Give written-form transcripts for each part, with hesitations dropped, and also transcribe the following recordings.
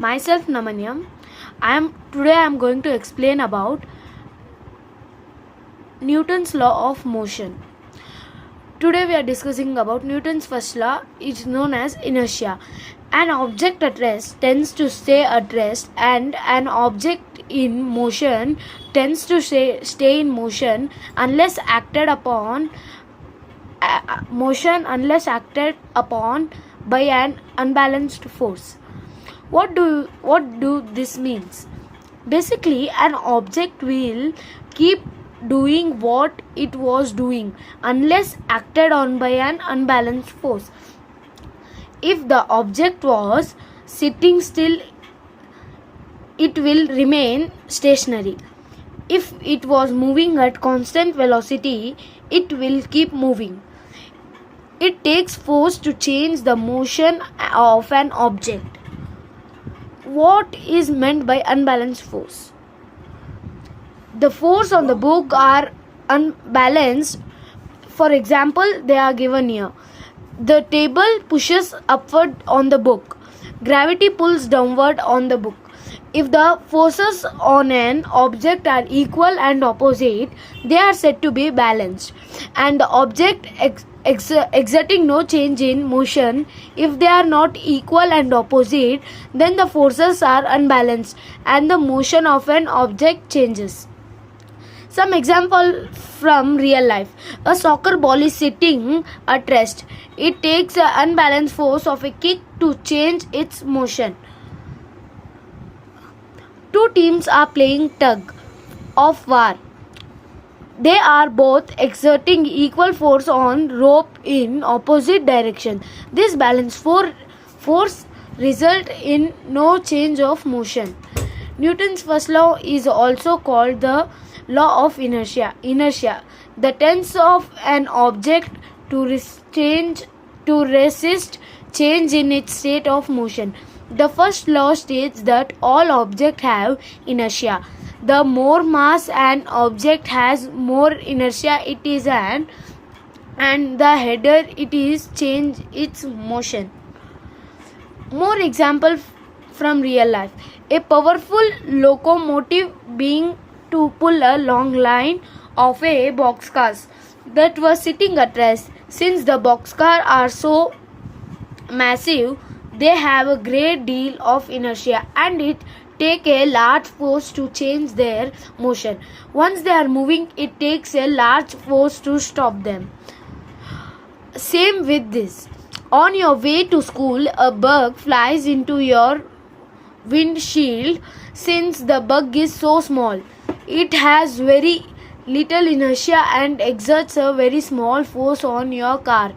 Myself Namanyam. Today I am going to explain about Newton's law of motion. Today we are discussing about Newton's first law, is known as inertia. An object at rest tends to stay at rest, and an object in motion tends to stay in motion unless acted upon by an unbalanced force. What do this means? Basically, an object will keep doing what it was doing unless acted on by an unbalanced force. If the object was sitting still, it will remain stationary. If it was moving at constant velocity, it will keep moving. It takes force to change the motion of an object. What is meant by unbalanced force? The force on the book are unbalanced. For example, they are given here. The table pushes upward on the book. Gravity pulls downward on the book. If the forces on an object are equal and opposite, they are said to be balanced, and the object exerting no change in motion. If they are not equal and opposite, then the forces are unbalanced and the motion of an object changes. Some example from real life. A soccer ball is sitting at rest. It takes an unbalanced force of a kick to change its motion. Two teams are playing tug of war. They are both exerting equal force on rope in opposite direction. This balanced force result in no change of motion. Newton's first law is also called the law of inertia. The tendency of an object to resist change in its state of motion. The first law states that all objects have inertia. The more mass an object has, more inertia it is, and the heavier it is change its motion. More example from real life. A powerful locomotive being to pull a long line of a boxcars that was sitting at rest. Since the boxcars are so massive, they have a great deal of inertia, and it takes a large force to change their motion. Once they are moving, it takes a large force to stop them. Same with this. On your way to school, a bug flies into your windshield. Since the bug is so small, it has very little inertia and exerts a very small force on your car.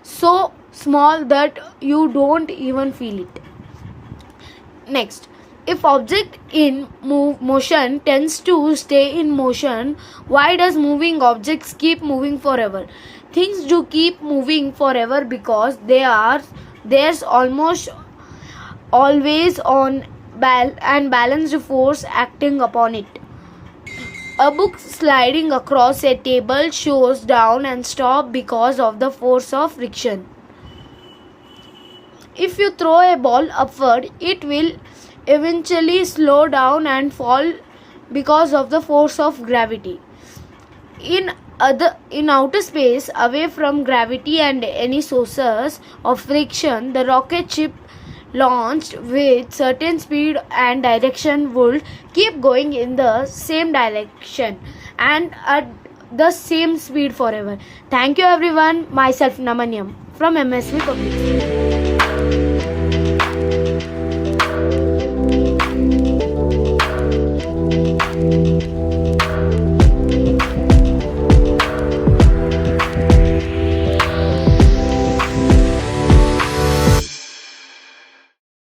So small that you don't even feel it. Next, if object in motion tends to stay in motion, why does moving objects keep moving forever? Things do keep moving forever because there's almost always on and balanced force acting upon it. A book sliding across a table slows down and stops because of the force of friction. If you throw a ball upward, it will eventually slow down and fall because of the force of gravity. In outer space, away from gravity and any sources of friction, the rocket ship launched with certain speed and direction would keep going in the same direction and at the same speed forever. Thank you everyone. Myself Namanyam from MSV Public.